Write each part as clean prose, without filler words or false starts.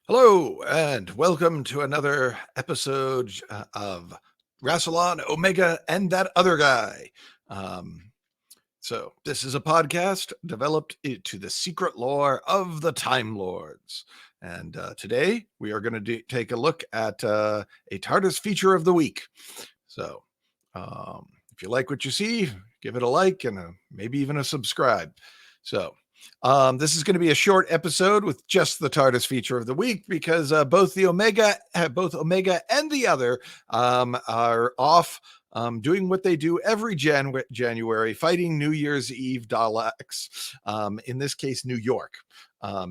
Hello, and welcome to another episode of Rassilon, Omega, and That Other Guy. So, this is a podcast developed to the secret lore of the Time Lords. And today we are going to take a look at a TARDIS feature of the week. So, if you like what you see, give it a like and maybe even a subscribe. So, this is going to be a short episode with just the TARDIS feature of the week because both Omega and the Other are off doing what they do every January, fighting New Year's Eve Daleks. In this case, New York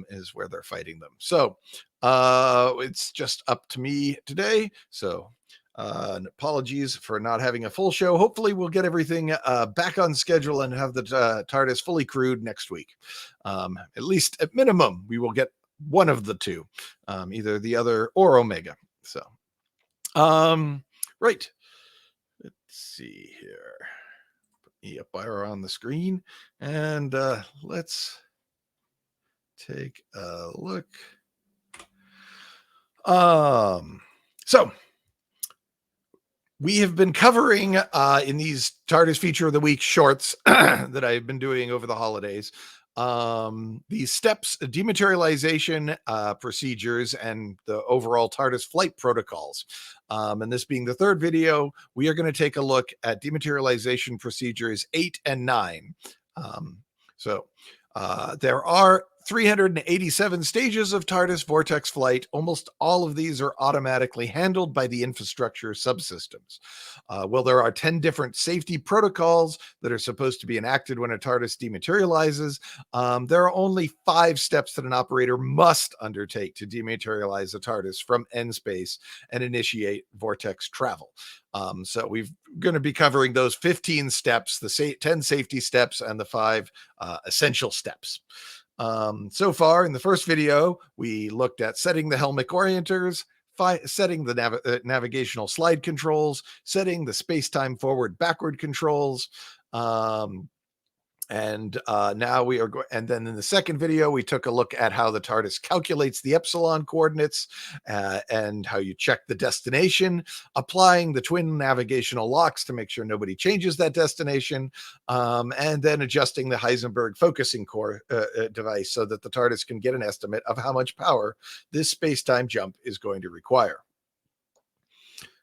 is where they're fighting them. So it's just up to me today. So apologies for not having a full show. Hopefully we'll get everything back on schedule and have the TARDIS fully crewed next week. At least at minimum, we will get one of the two, either the Other or Omega. So, right. Let's see here. Put me up there on the screen and let's take a look. So we have been covering in these TARDIS feature of the week shorts that I've been doing over the holidays, these steps, dematerialization procedures, and the overall TARDIS flight protocols. And this being the third video, we are going to take a look at dematerialization procedures 8 and 9. So there are 387 stages of TARDIS vortex flight. Almost all of these are automatically handled by the infrastructure subsystems. Well, there are 10 different safety protocols that are supposed to be enacted when a TARDIS dematerializes. There are only 5 steps that an operator must undertake to dematerialize a TARDIS from end space and initiate vortex travel. So we're going to be covering those 15 steps, the 10 safety steps, and the 5 essential steps. So far in the first video, we looked at setting the helmet orienters, setting the navigational slide controls, setting the space-time forward-backward controls, and now we are going, and then in the second video, we took a look at how the TARDIS calculates the epsilon coordinates and how you check the destination, applying the twin navigational locks to make sure nobody changes that destination, and then adjusting the Heisenberg focusing core device so that the TARDIS can get an estimate of how much power this space-time jump is going to require.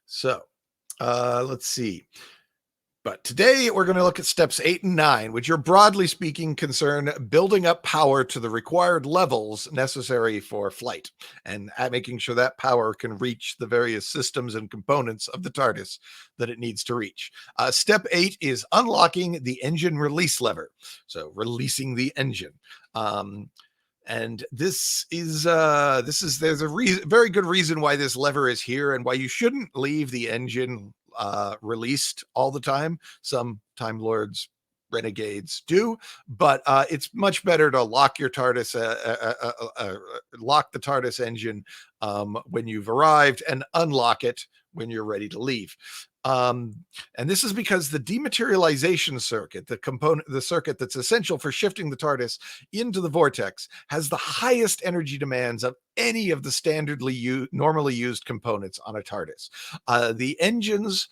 So let's see. But today we're going to look at steps 8 and 9, which are broadly speaking concern building up power to the required levels necessary for flight and making sure that power can reach the various systems and components of the TARDIS that it needs to reach. Step 8 is unlocking the engine release lever. So releasing the engine. And there's a very good reason why this lever is here and why you shouldn't leave the engine released all the time. Some Time Lords renegades do, but it's much better to lock your TARDIS, lock the TARDIS engine when you've arrived and unlock it when you're ready to leave. And this is because the dematerialization circuit, the circuit that's essential for shifting the TARDIS into the vortex, has the highest energy demands of any of the normally used components on a TARDIS. The engines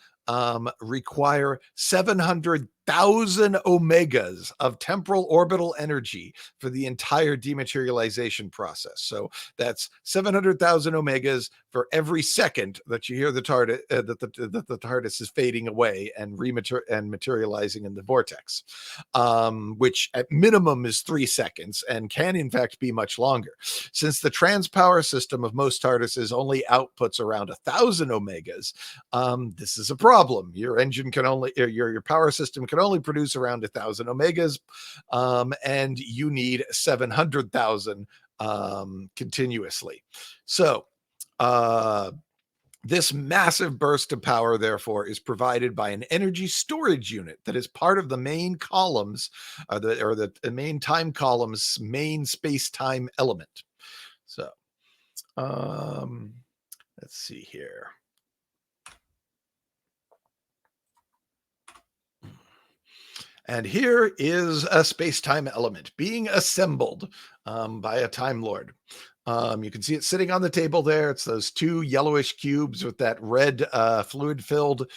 require 700,000 omegas of temporal orbital energy for the entire dematerialization process. So that's 700,000 omegas for every second that you hear the TARDIS that the TARDIS is fading away and materializing in the vortex, which at minimum is 3 seconds and can in fact be much longer. Since the transpower system of most TARDISes only outputs around 1,000 omegas, this is a problem. Your engine can only, your power system can only produce around 1,000 omegas, and you need 700,000 continuously. So this massive burst of power, therefore, is provided by an energy storage unit that is part of the main columns, the main time column's main space-time element. So let's see here. And here is a space-time element being assembled by a Time Lord. You can see it sitting on the table there. It's those two yellowish cubes with that red fluid-filled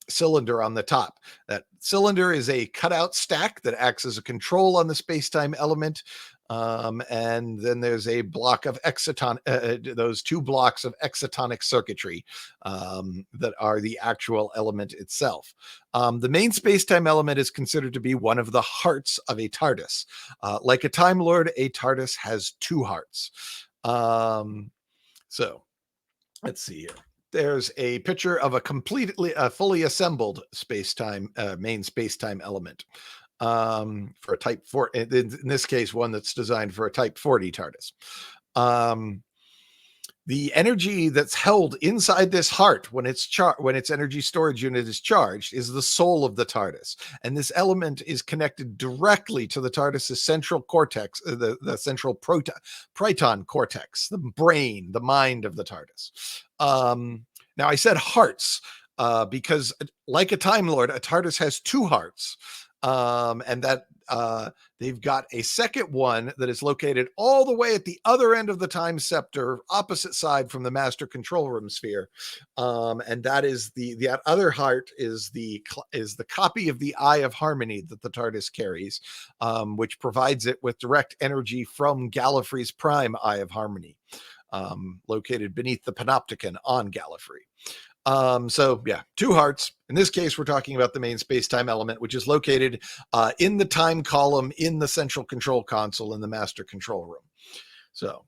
cylinder on the top. That cylinder is a cutout stack that acts as a control on the space-time element. And then there's a block of those two blocks of excitonic circuitry that are the actual element itself. The main space-time element is considered to be one of the hearts of a TARDIS. Like a Time Lord, a TARDIS has two hearts. So let's see here. There's a picture of a fully assembled space-time main space-time element for a Type 4. In this case, one that's designed for a Type 40 TARDIS. The energy that's held inside this heart when its energy storage unit is charged is the soul of the TARDIS, and this element is connected directly to the TARDIS's central cortex, the central proton cortex, the brain, the mind of the TARDIS. Now, I said hearts because, like a Time Lord, a TARDIS has two hearts, and that they've got a second one that is located all the way at the other end of the time scepter, opposite side from the master control room sphere. And that is that other heart is the copy of the Eye of Harmony that the TARDIS carries, which provides it with direct energy from Gallifrey's prime Eye of Harmony, located beneath the Panopticon on Gallifrey. So yeah, two hearts. In this case, we're talking about the main space-time element, which is located in the time column in the central control console in the master control room. So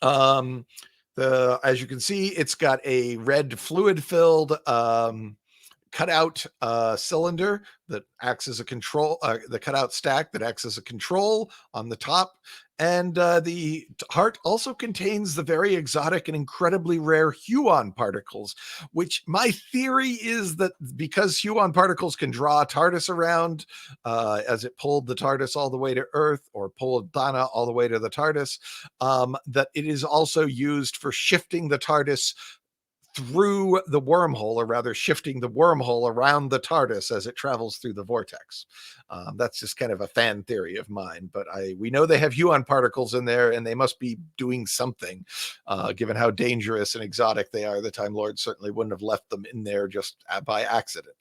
as you can see, it's got a red fluid-filled cutout cylinder that acts as a control, the cutout stack that acts as a control on the top. And the heart also contains the very exotic and incredibly rare Huon particles, which my theory is that because Huon particles can draw a TARDIS around as it pulled the TARDIS all the way to Earth, or pulled Dana all the way to the TARDIS, that it is also used for shifting the TARDIS through the wormhole, or rather shifting the wormhole around the TARDIS as it travels through the vortex. That's just kind of a fan theory of mine, but we know they have Huon particles in there, and they must be doing something, given how dangerous and exotic they are. The Time Lord certainly wouldn't have left them in there just by accident.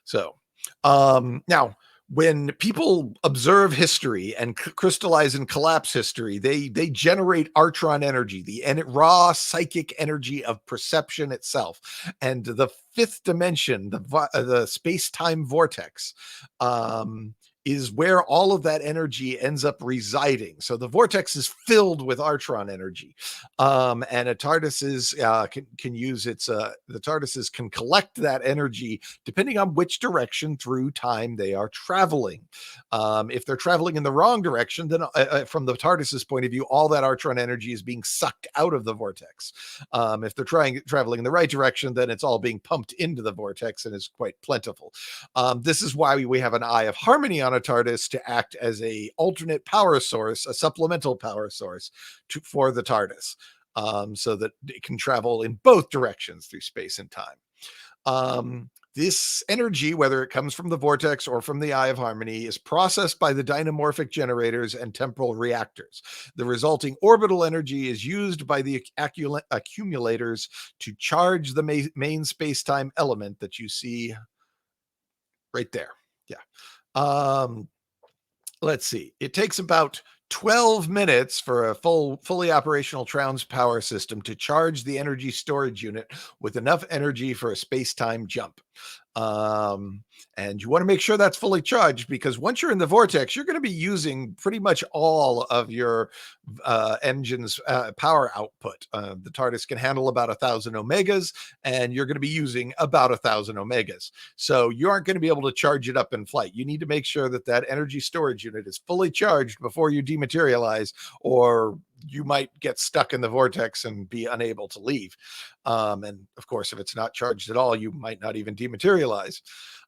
So now, when people observe history and crystallize and collapse history, they generate artron energy, the raw psychic energy of perception itself. And the fifth dimension, the space-time vortex, is where all of that energy ends up residing. So the vortex is filled with artron energy, and a TARDIS can use the TARDISes can collect that energy depending on which direction through time they are traveling. If they're traveling in the wrong direction, then from the TARDIS's point of view, all that artron energy is being sucked out of the vortex. If they're traveling in the right direction, then it's all being pumped into the vortex and is quite plentiful. This is why we have an Eye of Harmony on a TARDIS to act as a alternate power source, a supplemental power source for the TARDIS, so that it can travel in both directions through space and time. This energy, whether it comes from the vortex or from the Eye of Harmony, is processed by the dynamorphic generators and temporal reactors. The resulting orbital energy is used by the accumulators to charge the main space-time element that you see right there. Yeah. Let's see. It takes about 12 minutes for a fully operational Troun's power system to charge the energy storage unit with enough energy for a space-time jump. And you want to make sure that's fully charged, because once you're in the vortex, you're going to be using pretty much all of your engine's power output. The TARDIS can handle about 1,000 omegas, and you're going to be using about 1,000 omegas. So you aren't going to be able to charge it up in flight. You need to make sure that that energy storage unit is fully charged before you dematerialize, or you might get stuck in the vortex and be unable to leave. And of course, if it's not charged at all, you might not even dematerialize.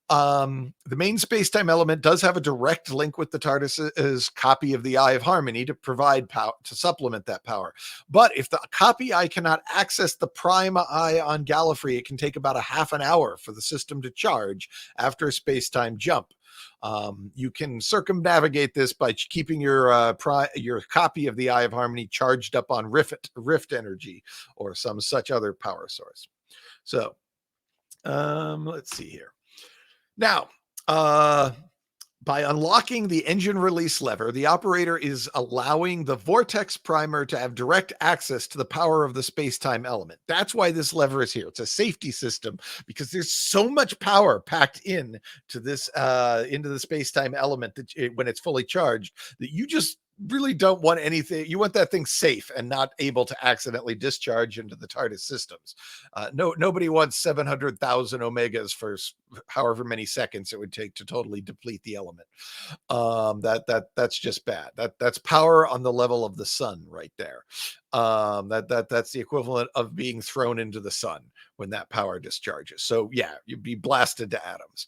The main space-time element does have a direct link with the TARDIS's copy of the Eye of Harmony to provide power, to supplement that power. But if the copy eye cannot access the prime eye on Gallifrey, it can take about a half an hour for the system to charge after a space-time jump. You can circumnavigate this by keeping your copy of the Eye of Harmony charged up on rift energy or some such other power source. So let's see here. Now, by unlocking the engine release lever, the operator is allowing the vortex primer to have direct access to the power of the space-time element. That's why this lever is here. It's a safety system because there's so much power packed in to this into the space-time element that when it's fully charged, that you just really don't want anything. You want that thing safe and not able to accidentally discharge into the TARDIS systems. Nobody wants 700,000 omegas for however many seconds it would take to totally deplete the element. That's just bad. That's power on the level of the sun right there. That's the equivalent of being thrown into the sun when that power discharges. So yeah, you'd be blasted to atoms.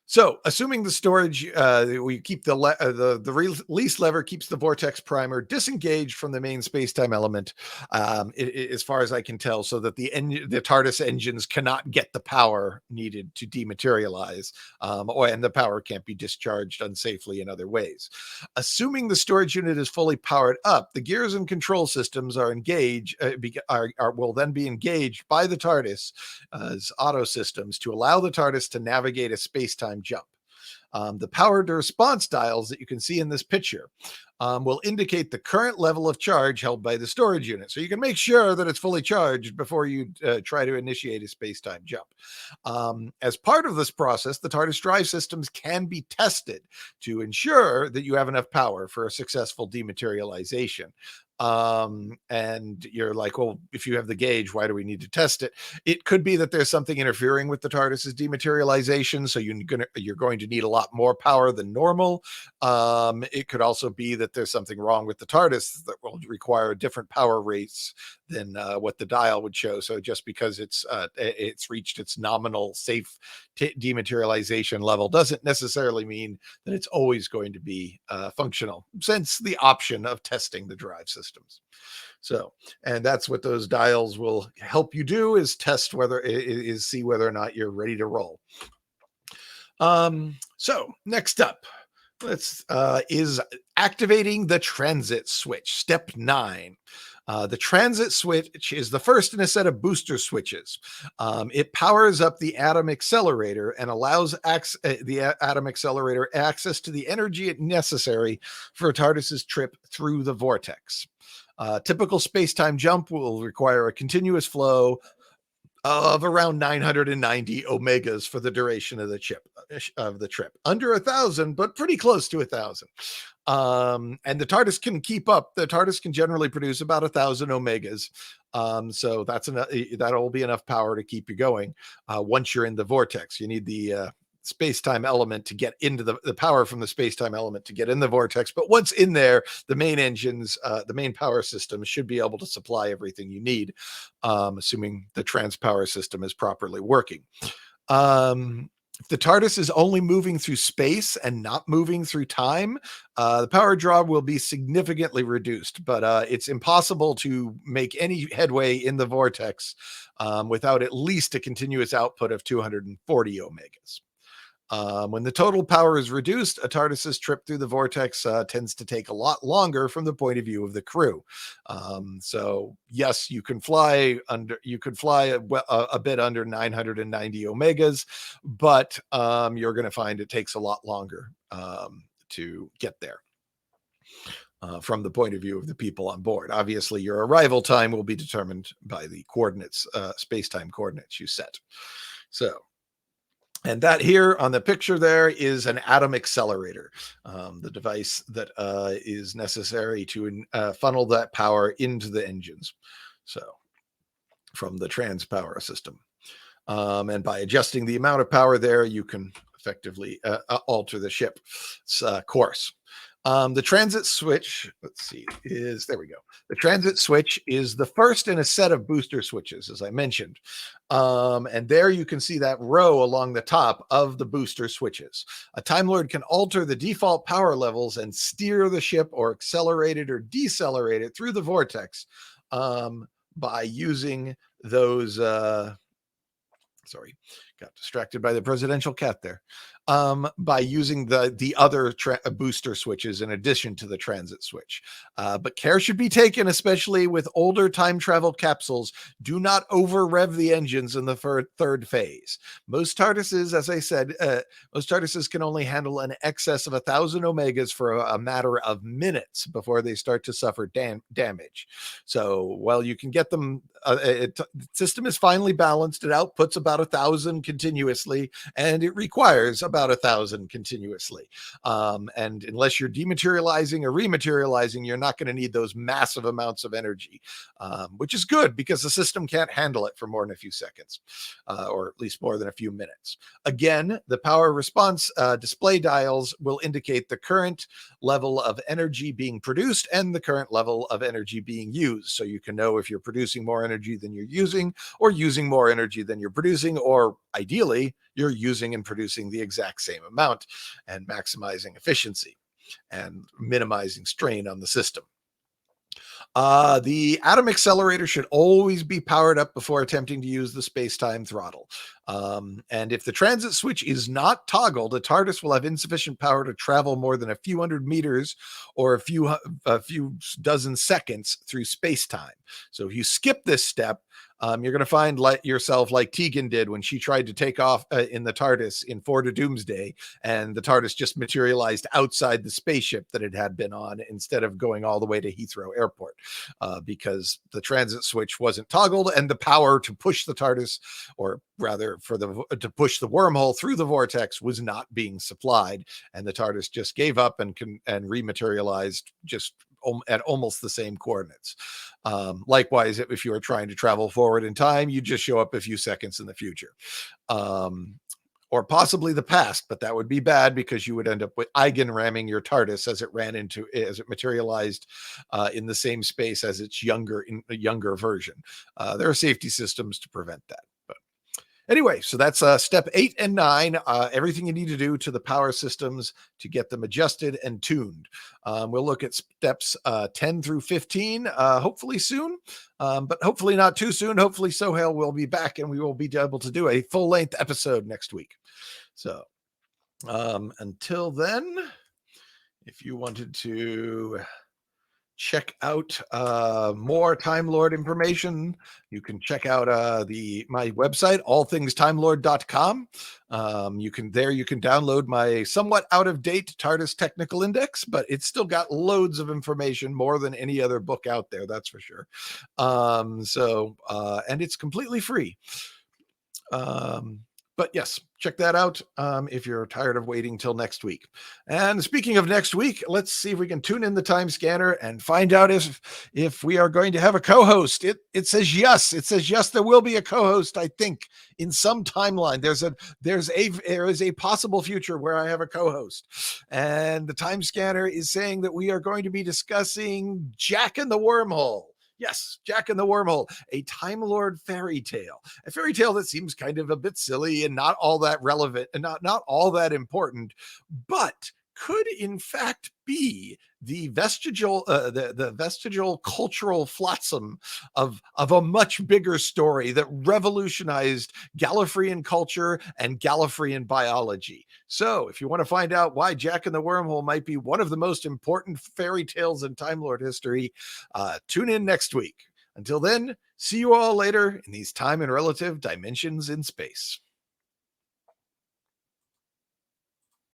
So, assuming the storage, we keep the release lever keeps the vortex primer disengaged from the main space-time element, as far as I can tell, so that the TARDIS engines cannot get the power needed to dematerialize, and the power can't be discharged unsafely in other ways. Assuming the storage unit is fully powered up, the gears and control systems are engaged, will then be engaged by the TARDIS as auto systems to allow the TARDIS to navigate a space-time jump. The power to response dials that you can see in this picture will indicate the current level of charge held by the storage unit. So you can make sure that it's fully charged before you try to initiate a space-time jump. As part of this process, the TARDIS drive systems can be tested to ensure that you have enough power for a successful dematerialization. And you're like, well, if you have the gauge, why do we need to test it? It could be that there's something interfering with the TARDIS's dematerialization, so you're going to need a lot more power than normal. It could also be that there's something wrong with the TARDIS that will require different power rates than what the dial would show. So just because it's reached its nominal safe dematerialization level doesn't necessarily mean that it's always going to be functional, since the option of testing the drive systems. So, and that's what those dials will help you do, is test see whether or not you're ready to roll. So next up, is activating the transit switch, step 9. The transit switch is the first in a set of booster switches. It powers up the Atom Accelerator and allows the Atom Accelerator access to the energy necessary for TARDIS's trip through the vortex. Typical space-time jump will require a continuous flow of around 990 omegas for the duration of the trip. Under 1,000, but pretty close to 1,000. And the TARDIS can keep up. The TARDIS can generally produce about 1,000 omegas. So that'll be enough power to keep you going. Once you're in the vortex, you need the space-time element to get into the power from the space-time element to get in the vortex. But once in there, the main engines, the main power system should be able to supply everything you need, assuming the transpower system is properly working. If the TARDIS is only moving through space and not moving through time, the power draw will be significantly reduced, but it's impossible to make any headway in the vortex without at least a continuous output of 240 omegas. When the total power is reduced, a TARDIS's trip through the vortex tends to take a lot longer from the point of view of the crew. So yes, you can fly a bit under 990 omegas, but you're going to find it takes a lot longer to get there. From the point of view of the people on board. Obviously, your arrival time will be determined by the coordinates, space-time coordinates you set. So, and that here on the picture there is an Atom Accelerator, the device that is necessary to funnel that power into the engines. So from the transpower system. And by adjusting the amount of power there, you can effectively alter the ship's course. The transit switch, there we go. The transit switch is the first in a set of booster switches, as I mentioned. And there you can see that row along the top of the booster switches. A Time Lord can alter the default power levels and steer the ship or accelerate it or decelerate it through the vortex by using those, Got distracted by the presidential cat there. By using the other booster switches in addition to the transit switch. But care should be taken, especially with older time travel capsules. Do not over rev the engines in the third phase. Most TARDISes, as I said, most TARDISes can only handle an excess of 1,000 omegas for a matter of minutes before they start to suffer damage. So while you can get them, the system is finely balanced. It outputs about 1,000 continuously, and it requires about 1,000 continuously. And unless you're dematerializing or rematerializing, you're not going to need those massive amounts of energy, which is good because the system can't handle it for more than a few seconds, or at least more than a few minutes. Again, the power response display dials will indicate the current level of energy being produced and the current level of energy being used. So you can know if you're producing more energy than you're using, or using more energy than you're producing, or ideally, you're using and producing the exact same amount and maximizing efficiency and minimizing strain on the system. The Atom Accelerator should always be powered up before attempting to use the space-time throttle. And if the transit switch is not toggled, a TARDIS will have insufficient power to travel more than a few hundred meters or a few dozen seconds through space-time. So if you skip this step, you're going to find yourself like Tegan did when she tried to take off in the TARDIS in Four to Doomsday, and the TARDIS just materialized outside the spaceship that it had been on instead of going all the way to Heathrow Airport, because the transit switch wasn't toggled, and the power to push the TARDIS, or rather to push the wormhole through the vortex, was not being supplied, and the TARDIS just gave up and rematerialized just at almost the same coordinates. Likewise, if you are trying to travel forward in time, you just show up a few seconds in the future, or possibly the past, but that would be bad because you would end up with eigen ramming your TARDIS as it materialized in the same space as its younger version. There are safety systems to prevent that. But anyway, so that's step 8 and 9, everything you need to do to the power systems to get them adjusted and tuned. We'll look at steps 10 through 15, hopefully soon, but hopefully not too soon. Hopefully Sohail will be back and we will be able to do a full-length episode next week. So until then, if you wanted to check out more Time Lord information, you can check out my website, allthingstimelord.com. You can download my somewhat out of date TARDIS technical index, but it's still got loads of information, more than any other book out there, that's for sure. And it's completely free. But yes, check that out if you're tired of waiting till next week. And speaking of next week, let's see if we can tune in the time scanner and find out if we are going to have a co-host. It says yes. It says yes, there will be a co-host, I think, in some timeline. There is a possible future where I have a co-host. And the time scanner is saying that we are going to be discussing Jack and the Wormhole. Yes, Jack and the Wormhole, a Time Lord fairy tale. A fairy tale that seems kind of a bit silly and not all that relevant and not all that important, but could in fact be the vestigial the vestigial cultural flotsam of a much bigger story that revolutionized Gallifreyan culture and Gallifreyan biology. So if you want to find out why Jack and the Wormhole might be one of the most important fairy tales in Time Lord history, tune in next week. Until then, see you all later in these time and relative dimensions in space.